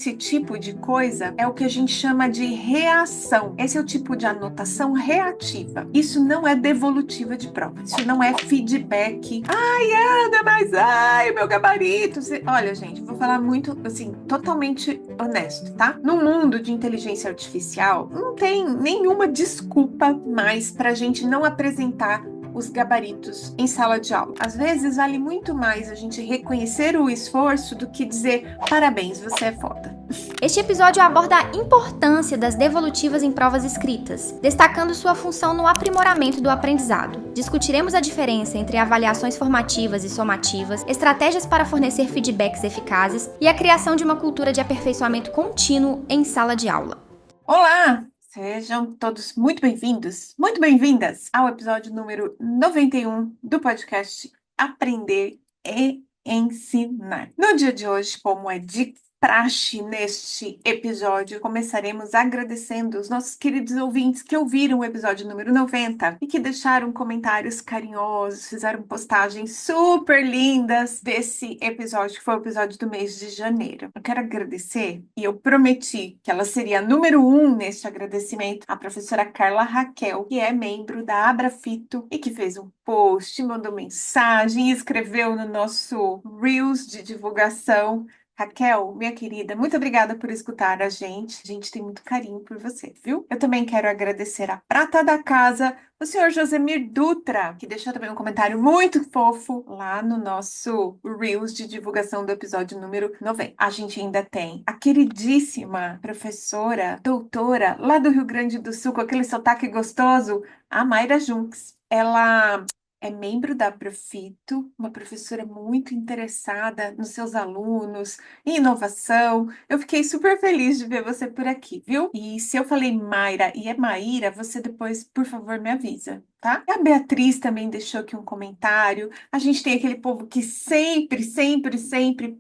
esse tipo de coisa é o que a gente chama de reação. Esse é o tipo de anotação reativa. Isso não é devolutiva de prova. Isso não é feedback. Ai, Ana, mas ai, meu gabarito. Olha, gente, vou falar muito, assim, totalmente honesto, tá? No mundo de inteligência artificial, não tem nenhuma desculpa mais para a gente não apresentar os gabaritos em sala de aula. Às vezes vale muito mais a gente reconhecer o esforço do que dizer parabéns, você é foda. Este episódio aborda a importância das devolutivas em provas escritas, destacando sua função no aprimoramento do aprendizado. Discutiremos a diferença entre avaliações formativas e somativas, estratégias para fornecer feedbacks eficazes e a criação de uma cultura de aperfeiçoamento contínuo em sala de aula. Olá! Sejam todos muito bem-vindos, muito bem-vindas ao episódio número 91 do podcast Aprender e Ensinar. No dia de hoje, como é de praxe neste episódio, começaremos agradecendo os nossos queridos ouvintes que ouviram o episódio número 90 e que deixaram comentários carinhosos, fizeram postagens super lindas desse episódio, que foi o episódio do mês de janeiro. Eu quero agradecer, e eu prometi que ela seria a número 1 neste agradecimento, a professora Carla Raquel, que é membro da Abrafito e que fez um post, mandou mensagem, escreveu no nosso Reels de divulgação. Raquel, minha querida, muito obrigada por escutar a gente. A gente tem muito carinho por você, viu? Eu também quero agradecer a prata da casa, o senhor Josemir Dutra, que deixou também um comentário muito fofo lá no nosso Reels de divulgação do episódio número 90. A gente ainda tem a queridíssima professora, doutora, lá do Rio Grande do Sul, com aquele sotaque gostoso, a Mayra Junks. Ela é membro da Profito, uma professora muito interessada nos seus alunos, em inovação. Eu fiquei super feliz de ver você por aqui, viu? E se eu falei Mayra e é Maíra, você depois, por favor, me avisa, tá? A Beatriz também deixou aqui um comentário. A gente tem aquele povo que sempre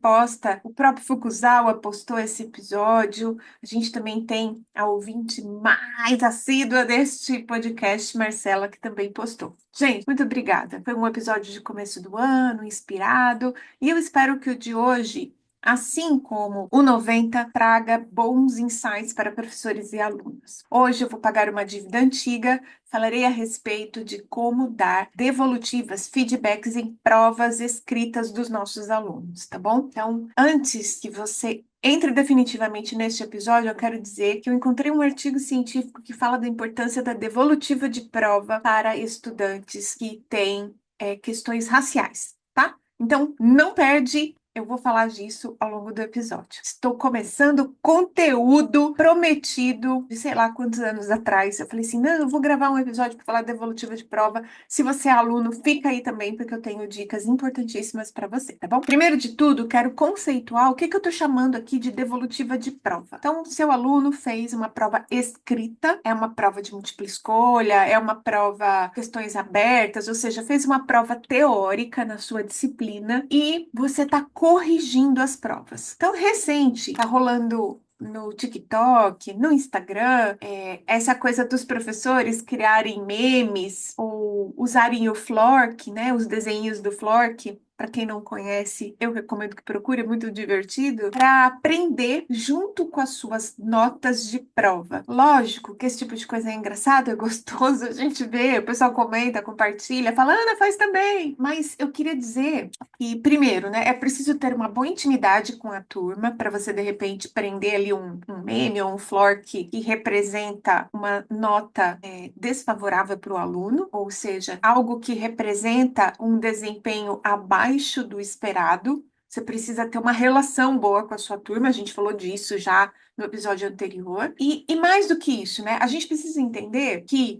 posta. O próprio Fukuzawa postou esse episódio. A gente também tem a ouvinte mais assídua deste podcast, Marcela, que também postou. Gente, muito obrigada. Foi um episódio de começo do ano, inspirado, e eu espero que o de hoje, assim como o 90, traga bons insights para professores e alunos. Hoje eu vou pagar uma dívida antiga, falarei a respeito de como dar devolutivas, feedbacks em provas escritas dos nossos alunos, tá bom? Então, antes que você entre definitivamente neste episódio, eu quero dizer que eu encontrei um artigo científico que fala da importância da devolutiva de prova para estudantes que têm questões raciais, tá? Então, não perde, eu vou falar disso ao longo do episódio. Estou começando conteúdo prometido de sei lá quantos anos atrás. Eu falei assim, não, eu vou gravar um episódio para falar devolutiva de prova. Se você é aluno, fica aí também, porque eu tenho dicas importantíssimas para você, tá bom? Primeiro de tudo, quero conceituar o que eu estou chamando aqui de devolutiva de prova. Então, seu aluno fez uma prova escrita, é uma prova de múltipla escolha, é uma prova questões abertas, ou seja, fez uma prova teórica na sua disciplina e você está corrigindo as provas. Então, recente, tá rolando no TikTok, no Instagram, essa coisa dos professores criarem memes ou usarem o Flork, né, os desenhos do Flork. Para quem não conhece, eu recomendo que procure, é muito divertido, para aprender junto com as suas notas de prova. Lógico que esse tipo de coisa é engraçado, é gostoso, a gente vê, o pessoal comenta, compartilha, fala, Ana, faz também. Mas eu queria dizer que, primeiro, né, é preciso ter uma boa intimidade com a turma para você, de repente, prender ali um meme ou um floor que representa uma nota desfavorável para o aluno, ou seja, algo que representa um desempenho abaixo do esperado. Você precisa ter uma relação boa com a sua turma, a gente falou disso já no episódio anterior. E mais do que isso, né? A gente precisa entender que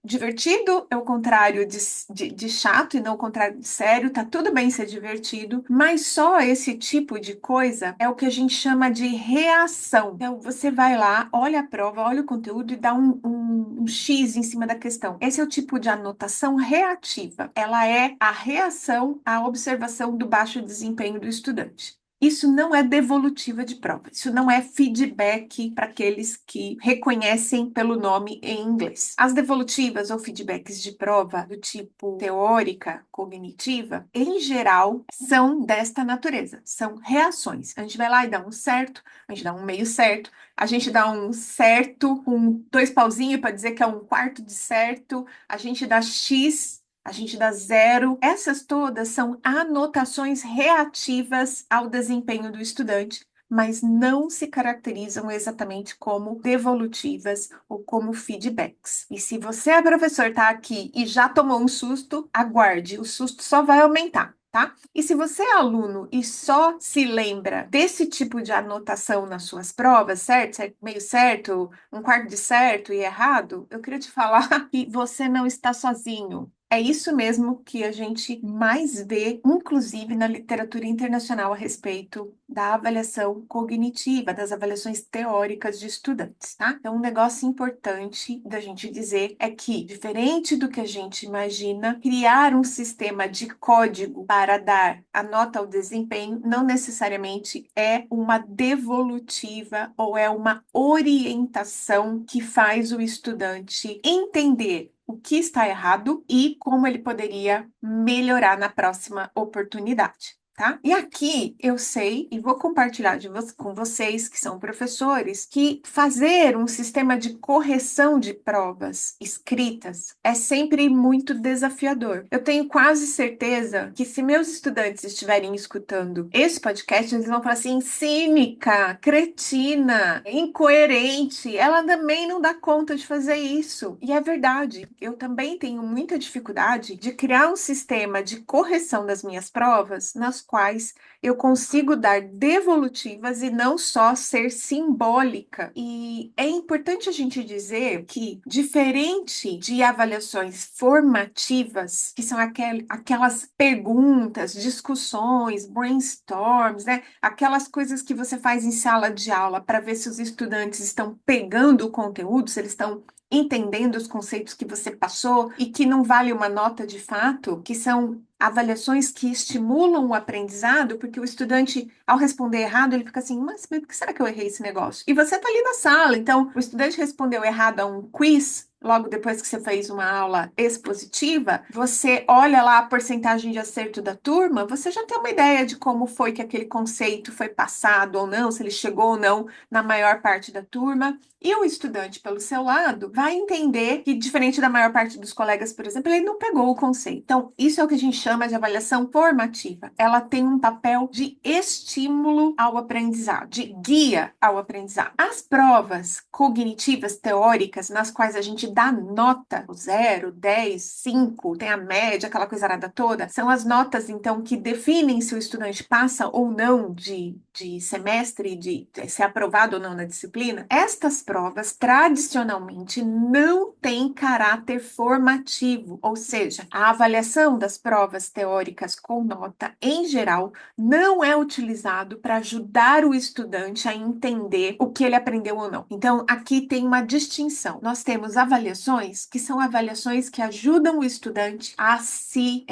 divertido é o contrário de chato e não o contrário de sério. Tá tudo bem ser divertido, mas só esse tipo de coisa é o que a gente chama de reação. Então, você vai lá, olha a prova, olha o conteúdo e dá um X em cima da questão. Esse é o tipo de anotação reativa. Ela é a reação à observação do baixo desempenho do estudante. Isso não é devolutiva de prova, isso não é feedback para aqueles que reconhecem pelo nome em inglês. As devolutivas ou feedbacks de prova do tipo teórica, cognitiva, em geral, são desta natureza, são reações. A gente vai lá e dá um certo, a gente dá um meio certo, a gente dá um certo com dois pauzinhos para dizer que é um quarto de certo, a gente dá X. A gente dá zero. Essas todas são anotações reativas ao desempenho do estudante, mas não se caracterizam exatamente como devolutivas ou como feedbacks. E se você é professor, está aqui e já tomou um susto, aguarde, o susto só vai aumentar. Tá? E se você é aluno e só se lembra desse tipo de anotação nas suas provas, certo? Meio certo, um quarto de certo e errado, eu queria te falar que você não está sozinho. É isso mesmo que a gente mais vê, inclusive na literatura internacional, a respeito da avaliação cognitiva, das avaliações teóricas de estudantes, tá? Então, um negócio importante da gente dizer é que, diferente do que a gente imagina, criar um sistema de código para dar a nota ao desempenho não necessariamente é uma devolutiva ou é uma orientação que faz o estudante entender o que está errado e como ele poderia melhorar na próxima oportunidade. Tá? E aqui eu sei e vou compartilhar com vocês que são professores que fazer um sistema de correção de provas escritas é sempre muito desafiador. Eu tenho quase certeza que se meus estudantes estiverem escutando esse podcast, eles vão falar assim: cínica, cretina, incoerente, ela também não dá conta de fazer isso. E é verdade, eu também tenho muita dificuldade de criar um sistema de correção das minhas provas nas quais eu consigo dar devolutivas e não só ser simbólica. E é importante a gente dizer que, diferente de avaliações formativas, que são aquelas perguntas, discussões, brainstorms, né? Aquelas coisas que você faz em sala de aula para ver se os estudantes estão pegando o conteúdo, se eles estão entendendo os conceitos que você passou e que não vale uma nota de fato, que são avaliações que estimulam o aprendizado, porque o estudante, ao responder errado, ele fica assim, mas por que será que eu errei esse negócio? E você está ali na sala, então o estudante respondeu errado a um quiz. Logo depois que você fez uma aula expositiva, você olha lá a porcentagem de acerto da turma, você já tem uma ideia de como foi que aquele conceito foi passado ou não, se ele chegou ou não na maior parte da turma. E o estudante, pelo seu lado, vai entender que, diferente da maior parte dos colegas, por exemplo, ele não pegou o conceito. Então, isso é o que a gente chama de avaliação formativa. Ela tem um papel de estímulo ao aprendizado, de guia ao aprendizado. As provas cognitivas teóricas, nas quais a gente dá nota, 0, 10, 5, tem a média, aquela coisa arada toda, são as notas, então, que definem se o estudante passa ou não de semestre, de ser aprovado ou não na disciplina. Estas provas tradicionalmente não têm caráter formativo, ou seja, a avaliação das provas teóricas com nota, em geral, não é utilizado para ajudar o estudante a entender o que ele aprendeu ou não. Então, aqui tem uma distinção. Nós temos avaliações que são avaliações que ajudam o estudante a se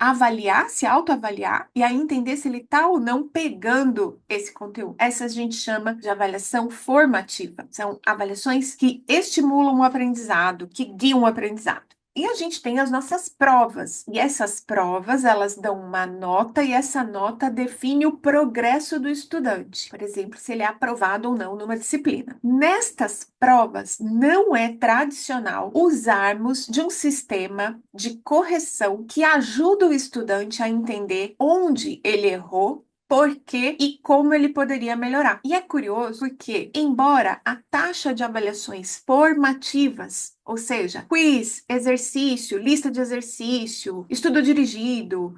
avaliar, se autoavaliar e a entender se ele está ou não pegando esse conteúdo. Essa a gente chama de avaliação formativa. São avaliações que estimulam o aprendizado, que guiam o aprendizado. E a gente tem as nossas provas. E essas provas, elas dão uma nota e essa nota define o progresso do estudante. Por exemplo, se ele é aprovado ou não numa disciplina. Nestas provas, não é tradicional usarmos de um sistema de correção que ajuda o estudante a entender onde ele errou, por quê e como ele poderia melhorar. E é curioso porque, embora a taxa de avaliações formativas, ou seja, quiz, exercício, lista de exercício, estudo dirigido,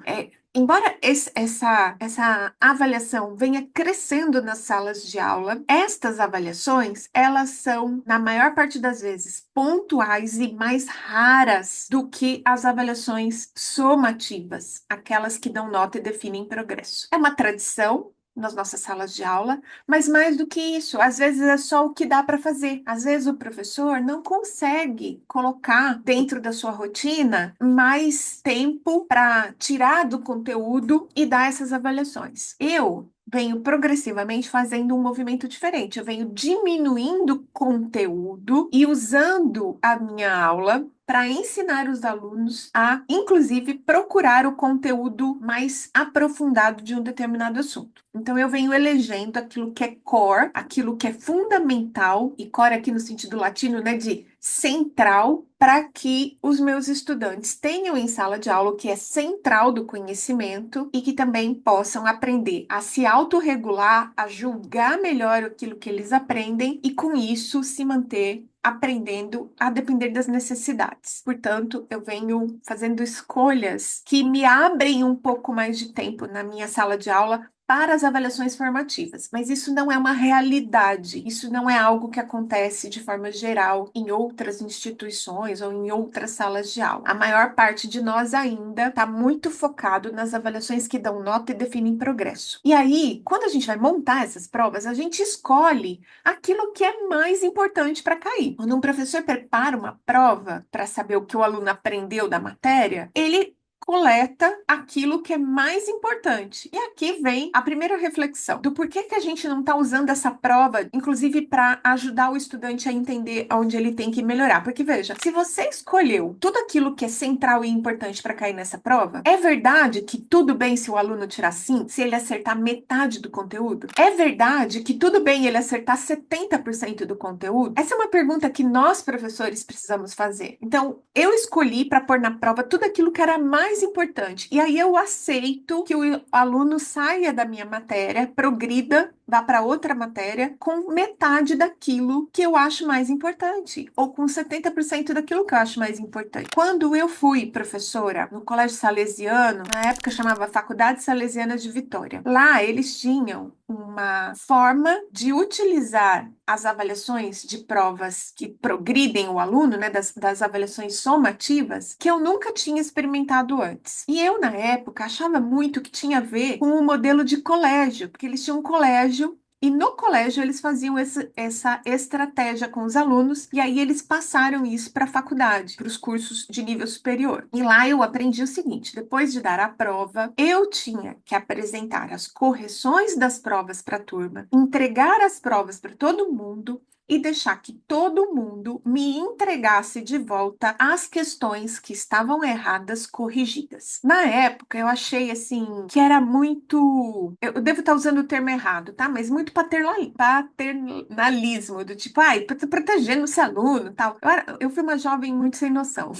embora essa avaliação venha crescendo nas salas de aula, estas avaliações, elas são, na maior parte das vezes, pontuais e mais raras do que as avaliações somativas, aquelas que dão nota e definem progresso. É uma tradição nas nossas salas de aula, mas mais do que isso, às vezes é só o que dá para fazer. Às vezes o professor não consegue colocar dentro da sua rotina mais tempo para tirar do conteúdo e dar essas avaliações. Eu venho progressivamente fazendo um movimento diferente. Eu venho diminuindo conteúdo e usando a minha aula para ensinar os alunos a, inclusive, procurar o conteúdo mais aprofundado de um determinado assunto. Então, eu venho elegendo aquilo que é core, aquilo que é fundamental, e core aqui no sentido latino, né, de central, para que os meus estudantes tenham em sala de aula o que é central do conhecimento e que também possam aprender a se autorregular, a julgar melhor aquilo que eles aprendem e, com isso, se manter aprendendo a depender das necessidades. Portanto, eu venho fazendo escolhas que me abrem um pouco mais de tempo na minha sala de aula para as avaliações formativas, mas isso não é uma realidade, isso não é algo que acontece de forma geral em outras instituições ou em outras salas de aula. A maior parte de nós ainda está muito focado nas avaliações que dão nota e definem progresso. E aí, quando a gente vai montar essas provas, a gente escolhe aquilo que é mais importante para cair. Quando um professor prepara uma prova para saber o que o aluno aprendeu da matéria, ele coleta aquilo que é mais importante. E aqui vem a primeira reflexão do porquê que a gente não está usando essa prova, inclusive para ajudar o estudante a entender onde ele tem que melhorar. Porque veja, se você escolheu tudo aquilo que é central e importante para cair nessa prova, é verdade que tudo bem se o aluno tirar 5, se ele acertar metade do conteúdo? É verdade que tudo bem ele acertar 70% do conteúdo? Essa é uma pergunta que nós, professores, precisamos fazer. Então, eu escolhi para pôr na prova tudo aquilo que era mais importante. E aí eu aceito que o aluno saia da minha matéria, progrida, vá para outra matéria com metade daquilo que eu acho mais importante, ou com 70% daquilo que eu acho mais importante. Quando eu fui professora no Colégio Salesiano, na época chamava Faculdade Salesiana de Vitória, lá eles tinham uma forma de utilizar as avaliações de provas que progridem o aluno, né, das avaliações somativas, que eu nunca tinha experimentado antes. E eu, na época, achava muito que tinha a ver com o modelo de colégio, porque eles tinham um colégio. E no colégio eles faziam essa estratégia com os alunos, e aí eles passaram isso para a faculdade, para os cursos de nível superior. E lá eu aprendi o seguinte: depois de dar a prova, eu tinha que apresentar as correções das provas para a turma, entregar as provas para todo mundo e deixar que todo mundo me entregasse de volta as questões que estavam erradas corrigidas. Na época, eu achei assim que era muito. Eu devo estar usando o termo errado, tá? Mas muito paternalismo, do tipo, ai, protegendo esse aluno, tal. Eu fui uma jovem muito sem noção.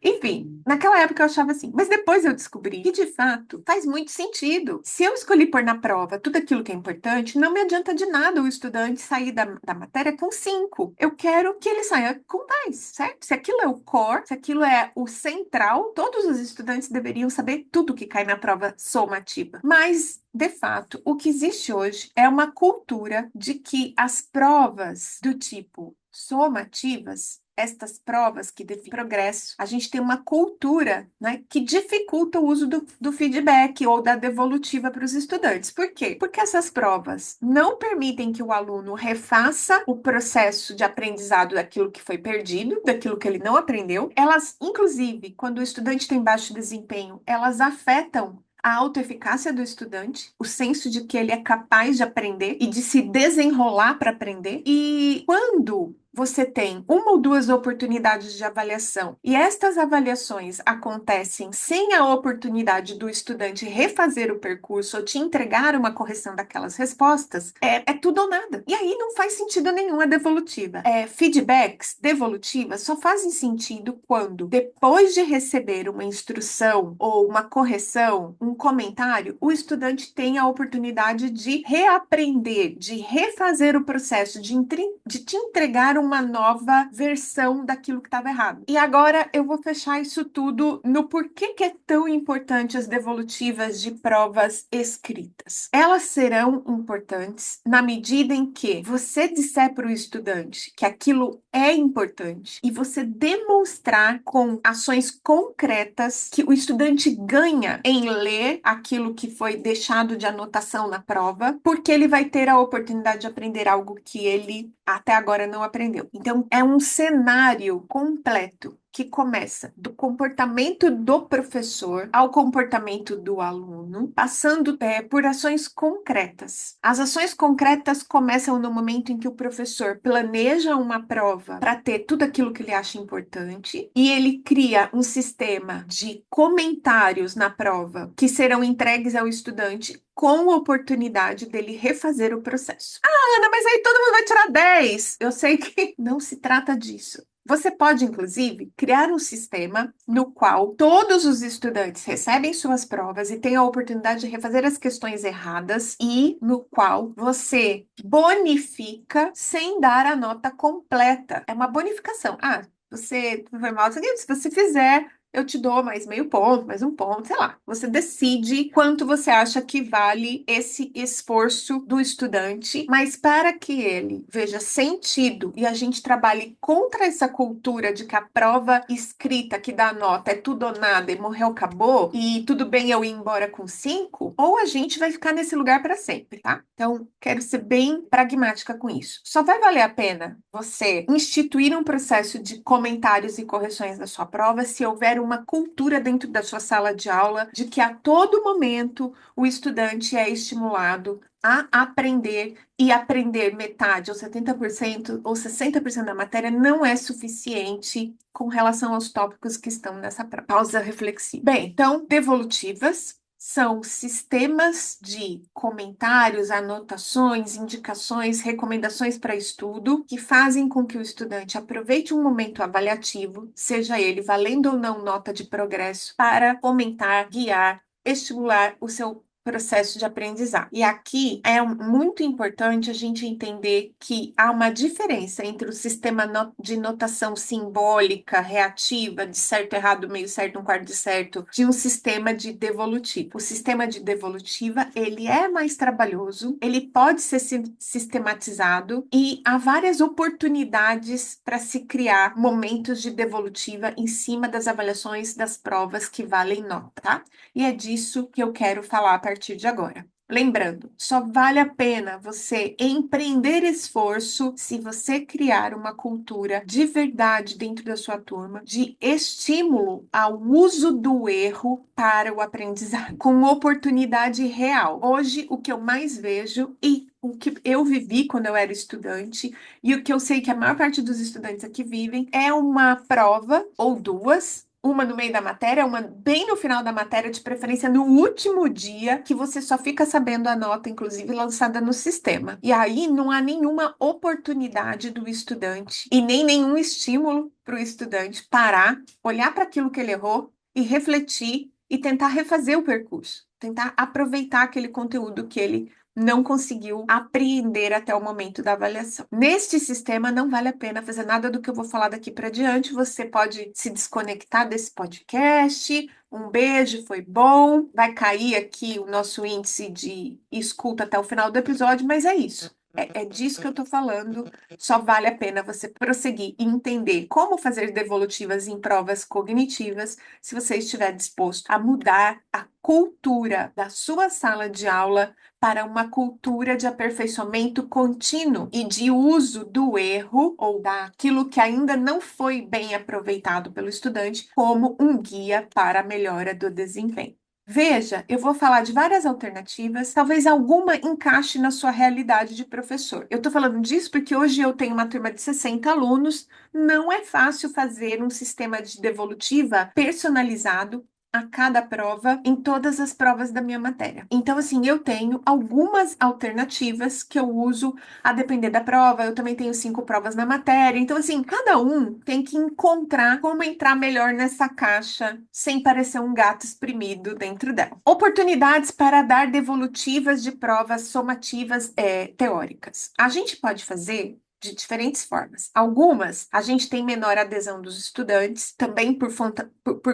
Enfim, naquela época eu achava assim, mas depois eu descobri que de fato faz muito sentido. Se eu escolhi pôr na prova tudo aquilo que é importante, não me adianta de nada o estudante sair da matéria com 5. Eu quero que ele saia com 10, certo? Se aquilo é o core, se aquilo é o central, todos os estudantes deveriam saber tudo que cai na prova somativa. Mas de fato, o que existe hoje é uma cultura de que as provas do tipo somativas, estas provas que definem progresso, a gente tem uma cultura, né, que dificulta o uso do feedback ou da devolutiva para os estudantes. Por quê? Porque essas provas não permitem que o aluno refaça o processo de aprendizado daquilo que foi perdido, daquilo que ele não aprendeu. Elas, inclusive, quando o estudante tem baixo desempenho, elas afetam a autoeficácia do estudante, o senso de que ele é capaz de aprender e de se desenrolar para aprender. E quando você tem uma ou duas oportunidades de avaliação e estas avaliações acontecem sem a oportunidade do estudante refazer o percurso ou te entregar uma correção daquelas respostas, é tudo ou nada. E aí não faz sentido nenhum a devolutiva. Feedbacks devolutivas só fazem sentido quando, depois de receber uma instrução ou uma correção, um comentário, o estudante tem a oportunidade de reaprender, de refazer o processo, de te entregar uma nova versão daquilo que estava errado. E agora eu vou fechar isso tudo no porquê que é tão importante as devolutivas de provas escritas. Elas serão importantes na medida em que você disser para o estudante que aquilo é importante e você demonstrar com ações concretas que o estudante ganha em ler aquilo que foi deixado de anotação na prova, porque ele vai ter a oportunidade de aprender algo que ele até agora não aprendeu. Então, é um cenário completo que começa do comportamento do professor ao comportamento do aluno, passando por ações concretas. As ações concretas começam no momento em que o professor planeja uma prova para ter tudo aquilo que ele acha importante e ele cria um sistema de comentários na prova que serão entregues ao estudante com oportunidade dele refazer o processo. Ah, Ana, mas aí todo mundo vai tirar 10. Eu sei que não se trata disso. Você pode, inclusive, criar um sistema no qual todos os estudantes recebem suas provas e têm a oportunidade de refazer as questões erradas e no qual você bonifica sem dar a nota completa. É uma bonificação. Ah, você foi mal, se você fizer, eu te dou mais meio ponto, mais um ponto, sei lá. Você decide quanto você acha que vale esse esforço do estudante, mas para que ele veja sentido e a gente trabalhe contra essa cultura de que a prova escrita que dá nota é tudo ou nada e morreu, acabou, e tudo bem eu ir embora com 5, ou a gente vai ficar nesse lugar para sempre, tá? Então, quero ser bem pragmática com isso. Só vai valer a pena você instituir um processo de comentários e correções da sua prova se houver uma cultura dentro da sua sala de aula de que a todo momento o estudante é estimulado a aprender e aprender metade ou 70% ou 60% da matéria não é suficiente com relação aos tópicos que estão nessa pausa reflexiva. Bem, então, devolutivas são sistemas de comentários, anotações, indicações, recomendações para estudo que fazem com que o estudante aproveite um momento avaliativo, seja ele valendo ou não nota de progresso, para comentar, guiar, estimular o seu processo de aprendizado. E aqui é muito importante a gente entender que há uma diferença entre o sistema de notação simbólica, reativa, de certo, errado, meio certo, um quarto de certo, de um sistema de devolutivo. O sistema de devolutiva, ele é mais trabalhoso, ele pode ser sistematizado e há várias oportunidades para se criar momentos de devolutiva em cima das avaliações das provas que valem nota, tá? E é disso que eu quero falar a partir de agora. Lembrando, só vale a pena você empreender esforço se você criar uma cultura de verdade dentro da sua turma, de estímulo ao uso do erro para o aprendizado, com oportunidade real. Hoje, o que eu mais vejo e o que eu vivi quando eu era estudante e o que eu sei que a maior parte dos estudantes aqui vivem é uma prova ou duas, uma no meio da matéria, uma bem no final da matéria, de preferência no último dia, que você só fica sabendo a nota, inclusive lançada no sistema. E aí não há nenhuma oportunidade do estudante e nem nenhum estímulo para o estudante parar, olhar para aquilo que ele errou e refletir e tentar refazer o percurso, tentar aproveitar aquele conteúdo que ele não conseguiu apreender até o momento da avaliação. Neste sistema, não vale a pena fazer nada do que eu vou falar daqui para diante. Você pode se desconectar desse podcast. Um beijo, foi bom. Vai cair aqui o nosso índice de escuta até o final do episódio, mas é isso. É disso que eu tô falando. Só vale a pena você prosseguir e entender como fazer devolutivas em provas cognitivas se você estiver disposto a mudar a cultura da sua sala de aula para uma cultura de aperfeiçoamento contínuo e de uso do erro ou daquilo que ainda não foi bem aproveitado pelo estudante como um guia para a melhora do desempenho. Veja, eu vou falar de várias alternativas, talvez alguma encaixe na sua realidade de professor. Eu estou falando disso porque hoje eu tenho uma turma de 60 alunos, não é fácil fazer um sistema de devolutiva personalizado a cada prova, em todas as provas da minha matéria. Então, assim, eu tenho algumas alternativas que eu uso a depender da prova. Eu também tenho 5 provas na matéria. Então, assim, cada um tem que encontrar como entrar melhor nessa caixa sem parecer um gato espremido dentro dela. Oportunidades para dar devolutivas de provas somativas teóricas. A gente pode fazer de diferentes formas. Algumas, a gente tem menor adesão dos estudantes, também por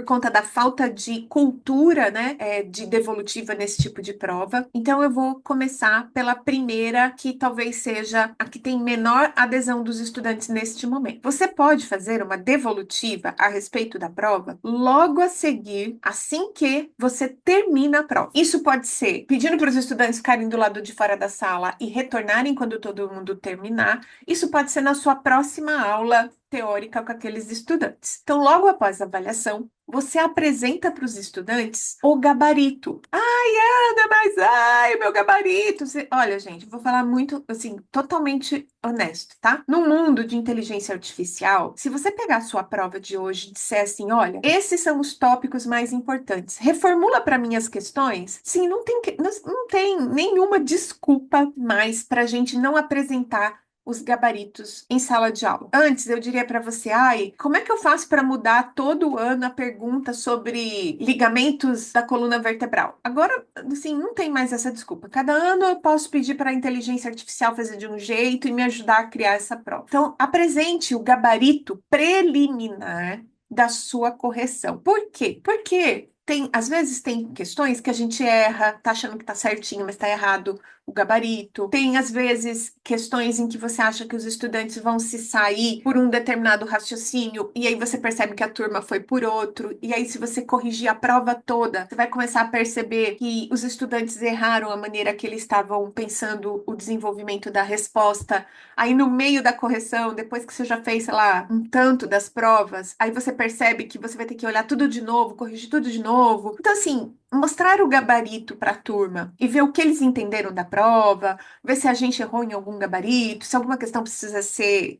conta da falta de cultura, né, de devolutiva nesse tipo de prova. Então, eu vou começar pela primeira, que talvez seja a que tem menor adesão dos estudantes neste momento. Você pode fazer uma devolutiva a respeito da prova logo a seguir, assim que você termina a prova. Isso pode ser pedindo para os estudantes ficarem do lado de fora da sala e retornarem quando todo mundo terminar. Isso isso pode ser na sua próxima aula teórica com aqueles estudantes. Então, logo após a avaliação, você apresenta para os estudantes o gabarito. Ai, Ana, mas ai, meu gabarito. Olha, gente, vou falar muito, assim, totalmente honesto, tá? No mundo de inteligência artificial, se você pegar a sua prova de hoje e disser assim, olha, esses são os tópicos mais importantes, reformula para mim as questões, sim, não tem nenhuma desculpa mais para a gente não apresentar os gabaritos em sala de aula. Antes, eu diria para você, ai, como é que eu faço para mudar todo ano a pergunta sobre ligamentos da coluna vertebral? Agora, assim, não tem mais essa desculpa. Cada ano eu posso pedir para a inteligência artificial fazer de um jeito e me ajudar a criar essa prova. Então, apresente o gabarito preliminar da sua correção. Por quê? Porque às vezes tem questões que a gente erra, tá achando que tá certinho, mas tá errado o gabarito. Tem, às vezes, questões em que você acha que os estudantes vão se sair por um determinado raciocínio, e aí você percebe que a turma foi por outro. E aí, se você corrigir a prova toda, você vai começar a perceber que os estudantes erraram a maneira que eles estavam pensando o desenvolvimento da resposta. Aí, no meio da correção, depois que você já fez, sei lá, um tanto das provas, aí você percebe que você vai ter que olhar tudo de novo, corrigir tudo de novo. Então, assim, mostrar o gabarito para a turma e ver o que eles entenderam da prova, ver se a gente errou em algum gabarito, se alguma questão precisa ser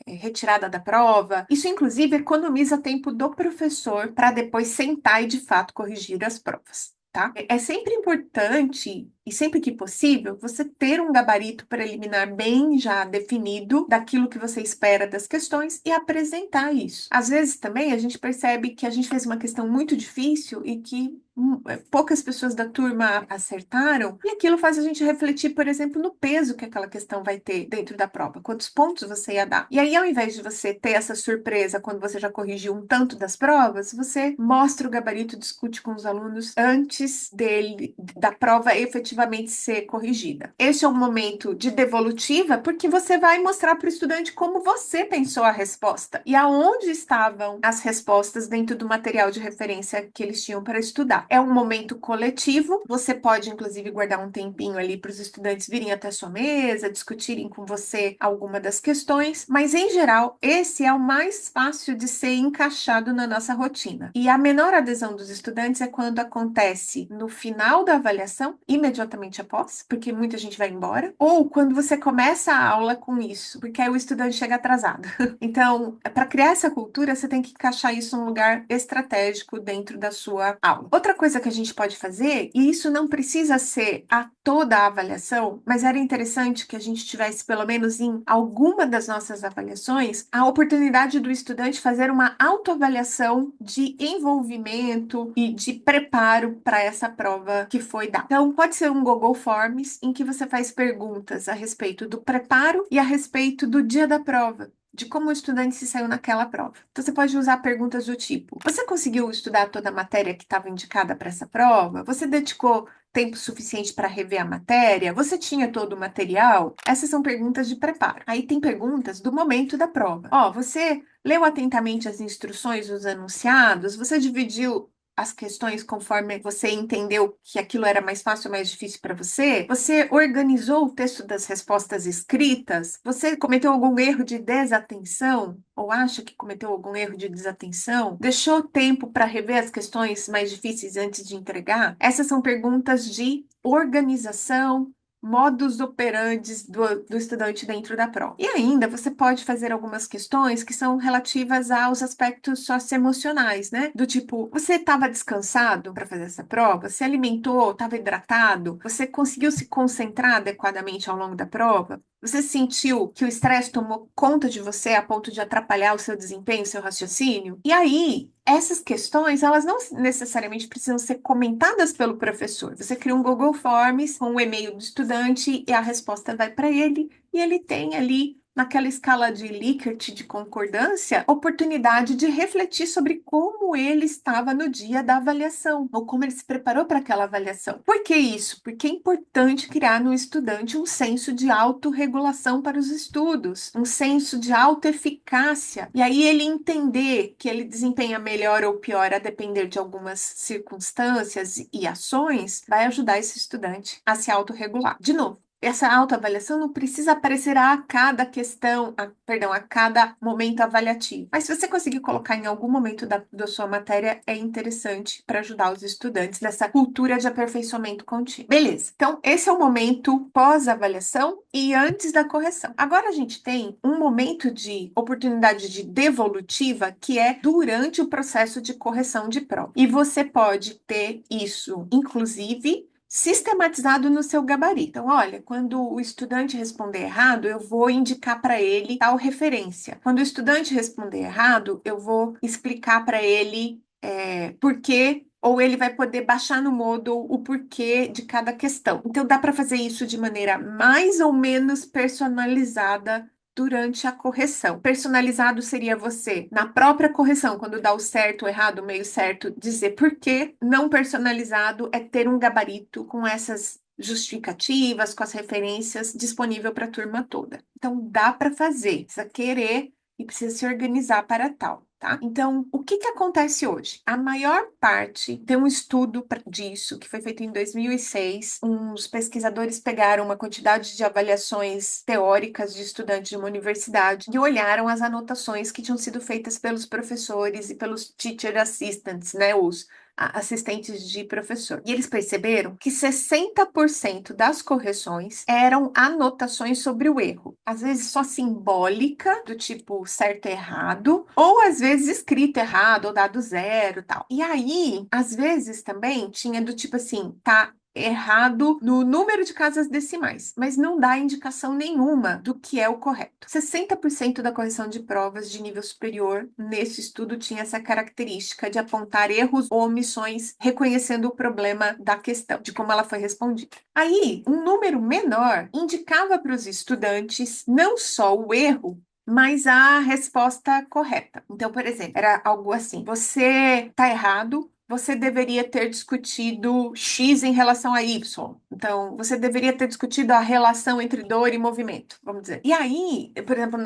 retirada da prova. Isso, inclusive, economiza tempo do professor para depois sentar e, de fato, corrigir as provas. Tá? É sempre importante e sempre que possível você ter um gabarito preliminar bem já definido daquilo que você espera das questões e apresentar isso. Às vezes também a gente percebe que a gente fez uma questão muito difícil e que poucas pessoas da turma acertaram, e aquilo faz a gente refletir, por exemplo, no peso que aquela questão vai ter dentro da prova, quantos pontos você ia dar. E aí, ao invés de você ter essa surpresa quando você já corrigiu um tanto das provas, você mostra o gabarito, discute com os alunos antes da prova efetivamente ser corrigida. Este é um momento de devolutiva, porque você vai mostrar para o estudante como você pensou a resposta e aonde estavam as respostas dentro do material de referência que eles tinham para estudar. É um momento coletivo, você pode inclusive guardar um tempinho ali para os estudantes virem até a sua mesa, discutirem com você alguma das questões, mas em geral, esse é o mais fácil de ser encaixado na nossa rotina. E a menor adesão dos estudantes é quando acontece no final da avaliação, imediatamente após, porque muita gente vai embora, ou quando você começa a aula com isso, porque aí o estudante chega atrasado. Então, para criar essa cultura, você tem que encaixar isso num lugar estratégico dentro da sua aula. Outra coisa que a gente pode fazer, e isso não precisa ser a toda a avaliação, mas era interessante que a gente tivesse, pelo menos em alguma das nossas avaliações, a oportunidade do estudante fazer uma autoavaliação de envolvimento e de preparo para essa prova que foi dada. Então, pode ser um Google Forms em que você faz perguntas a respeito do preparo e a respeito do dia da prova, de como o estudante se saiu naquela prova. Então, você pode usar perguntas do tipo: você conseguiu estudar toda a matéria que estava indicada para essa prova? Você dedicou tempo suficiente para rever a matéria? Você tinha todo o material? Essas são perguntas de preparo. Aí tem perguntas do momento da prova. Ó, você leu atentamente as instruções dos anunciados? Você dividiu as questões conforme você entendeu que aquilo era mais fácil ou mais difícil para você? Você organizou o texto das respostas escritas? Você cometeu algum erro de desatenção? Ou acha que cometeu algum erro de desatenção? Deixou tempo para rever as questões mais difíceis antes de entregar? Essas são perguntas de organização, modus operandi do estudante dentro da prova. E ainda você pode fazer algumas questões que são relativas aos aspectos socioemocionais, né? Do tipo, você estava descansado para fazer essa prova? Se alimentou? Estava hidratado? Você conseguiu se concentrar adequadamente ao longo da prova? Você sentiu que o estresse tomou conta de você a ponto de atrapalhar o seu desempenho, o seu raciocínio? E aí, essas questões, elas não necessariamente precisam ser comentadas pelo professor. Você cria um Google Forms com o e-mail do estudante e a resposta vai para ele, e ele tem ali, naquela escala de Likert de concordância, oportunidade de refletir sobre como ele estava no dia da avaliação, ou como ele se preparou para aquela avaliação. Por que isso? Porque é importante criar no estudante um senso de autorregulação para os estudos, um senso de autoeficácia, e aí ele entender que ele desempenha melhor ou pior a depender de algumas circunstâncias e ações, vai ajudar esse estudante a se autorregular. De novo, essa autoavaliação não precisa aparecer a cada questão, a cada momento avaliativo. Mas se você conseguir colocar em algum momento da sua matéria, é interessante para ajudar os estudantes nessa cultura de aperfeiçoamento contínuo. Beleza. Então, esse é o momento pós-avaliação e antes da correção. Agora a gente tem um momento de oportunidade de devolutiva que é durante o processo de correção de prova. E você pode ter isso, inclusive, sistematizado no seu gabarito. Então, olha, quando o estudante responder errado, eu vou indicar para ele tal referência. Quando o estudante responder errado, eu vou explicar para ele por quê, ou ele vai poder baixar no Moodle o porquê de cada questão. Então, dá para fazer isso de maneira mais ou menos personalizada durante a correção. Personalizado seria você, na própria correção, quando dá o certo, o errado, o meio certo, dizer por quê. Não personalizado é ter um gabarito com essas justificativas, com as referências disponível para a turma toda. Então, dá para fazer, precisa querer e precisa se organizar para tal. Tá? Então, o que acontece hoje? A maior parte, tem um estudo disso, que foi feito em 2006. Uns pesquisadores pegaram uma quantidade de avaliações teóricas de estudantes de uma universidade e olharam as anotações que tinham sido feitas pelos professores e pelos teacher assistants, né, os assistentes de professor. E eles perceberam que 60% das correções eram anotações sobre o erro. Às vezes só simbólica, do tipo certo e errado, ou às vezes escrito errado, ou dado zero e tal. E aí, às vezes também tinha do tipo assim, tá errado no número de casas decimais, mas não dá indicação nenhuma do que é o correto. 60% da correção de provas de nível superior nesse estudo tinha essa característica de apontar erros ou omissões, reconhecendo o problema da questão, de como ela foi respondida. Aí, um número menor indicava para os estudantes não só o erro, mas a resposta correta. Então, por exemplo, era algo assim: você está errado, você deveria ter discutido X em relação a Y. Então, você deveria ter discutido a relação entre dor e movimento, vamos dizer. E aí, por exemplo,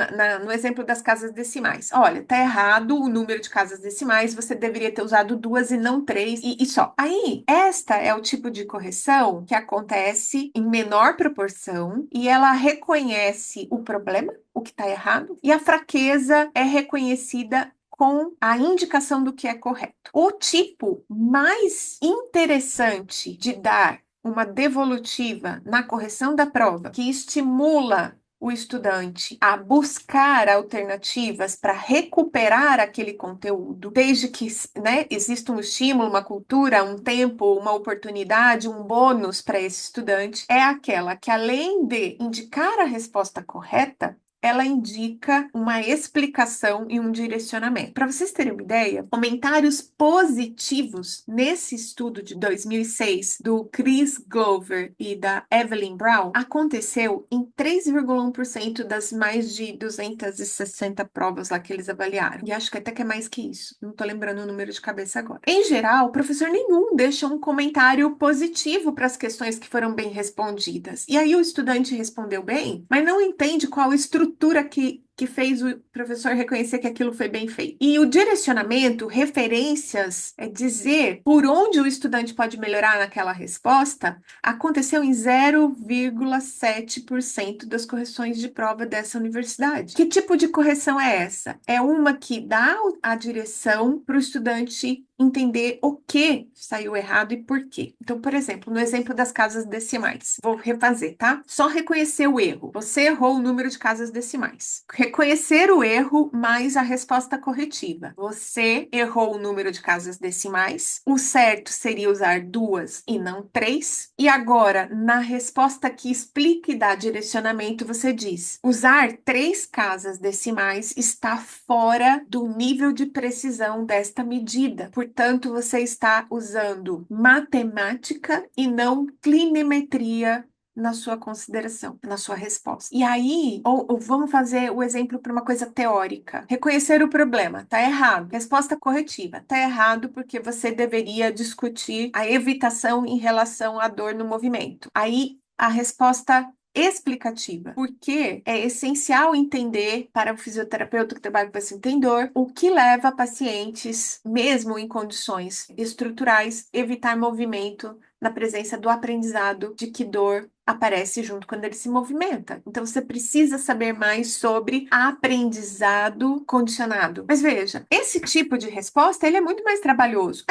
no exemplo das casas decimais. Olha, tá errado o número de casas decimais, você deveria ter usado duas e não três, e só. Aí, esta é o tipo de correção que acontece em menor proporção e ela reconhece o problema, o que está errado, e a fraqueza é reconhecida com a indicação do que é correto. O tipo mais interessante de dar uma devolutiva na correção da prova, que estimula o estudante a buscar alternativas para recuperar aquele conteúdo, desde que, né, exista um estímulo, uma cultura, um tempo, uma oportunidade, um bônus para esse estudante, é aquela que, além de indicar a resposta correta, ela indica uma explicação e um direcionamento. Para vocês terem uma ideia, comentários positivos nesse estudo de 2006 do Chris Glover e da Evelyn Brown aconteceu em 3,1% das mais de 260 provas lá que eles avaliaram. E acho que até que é mais que isso. Não estou lembrando o número de cabeça agora. Em geral, professor nenhum deixa um comentário positivo para as questões que foram bem respondidas. E aí o estudante respondeu bem, mas não entende qual estrutura que fez o professor reconhecer que aquilo foi bem feito. E o direcionamento, referências, é dizer por onde o estudante pode melhorar naquela resposta, aconteceu em 0,7% das correções de prova dessa universidade. Que tipo de correção é essa? É uma que dá a direção para o estudante entender o que saiu errado e por quê. Então, por exemplo, no exemplo das casas decimais, vou refazer, tá? Só reconhecer o erro. Você errou o número de casas decimais. Reconhecer o erro mais a resposta corretiva. Você errou o número de casas decimais. O certo seria usar duas e não três. E agora, na resposta que explica e dá direcionamento, você diz: usar três casas decimais está fora do nível de precisão desta medida. Portanto, você está usando matemática e não clinimetria na sua consideração, na sua resposta. E aí, ou vamos fazer o exemplo para uma coisa teórica. Reconhecer o problema, tá errado. Resposta corretiva, tá errado porque você deveria discutir a evitação em relação à dor no movimento. Aí, a resposta explicativa, porque é essencial entender para o fisioterapeuta que trabalha com paciente em dor o que leva pacientes, mesmo em condições estruturais, evitar movimento na presença do aprendizado de que dor aparece junto quando ele se movimenta. Então, você precisa saber mais sobre aprendizado condicionado. Mas veja, esse tipo de resposta, ele é muito mais trabalhoso.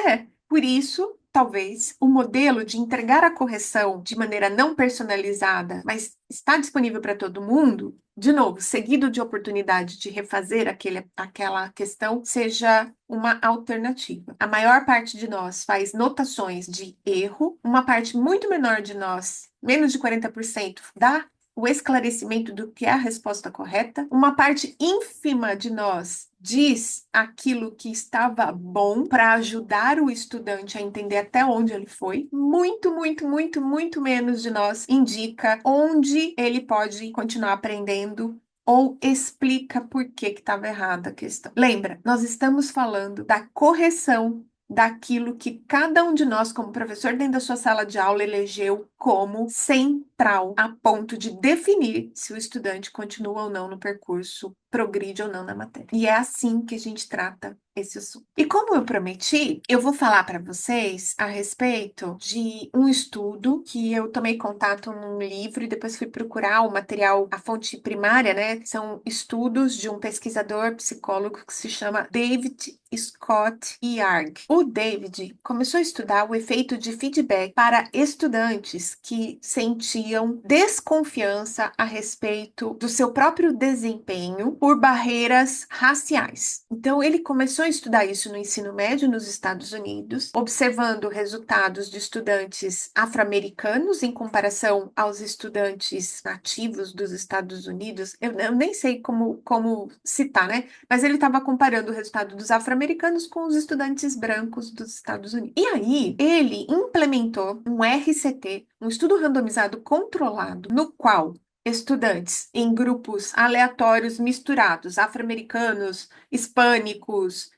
Por isso, talvez, o modelo de entregar a correção de maneira não personalizada, mas está disponível para todo mundo, de novo, seguido de oportunidade de refazer aquela questão, seja uma alternativa. A maior parte de nós faz notações de erro, uma parte muito menor de nós, menos de 40%, dá o esclarecimento do que é a resposta correta, uma parte ínfima de nós diz aquilo que estava bom para ajudar o estudante a entender até onde ele foi. Muito, muito, muito, muito menos de nós indica onde ele pode continuar aprendendo ou explica por que estava errada a questão. Lembra, nós estamos falando da correção daquilo que cada um de nós, como professor dentro da sua sala de aula, elegeu como central, a ponto de definir se o estudante continua ou não no percurso, progride ou não na matéria. E é assim que a gente trata esse assunto. E como eu prometi, eu vou falar para vocês a respeito de um estudo que eu tomei contato num livro e depois fui procurar o material, a fonte primária, né? São estudos de um pesquisador psicólogo que se chama David Scott Yarg. O David começou a estudar o efeito de feedback para estudantes que sentiam desconfiança a respeito do seu próprio desempenho por barreiras raciais. Então, ele começou a estudar isso no ensino médio nos Estados Unidos, observando resultados de estudantes afro-americanos em comparação aos estudantes nativos dos Estados Unidos. Eu nem sei como citar, né? Mas ele estava comparando o resultado dos afro-americanos com os estudantes brancos dos Estados Unidos. E aí, ele implementou um RCT, um estudo randomizado controlado, no qual estudantes em grupos aleatórios misturados, afro-americanos, hispânicos,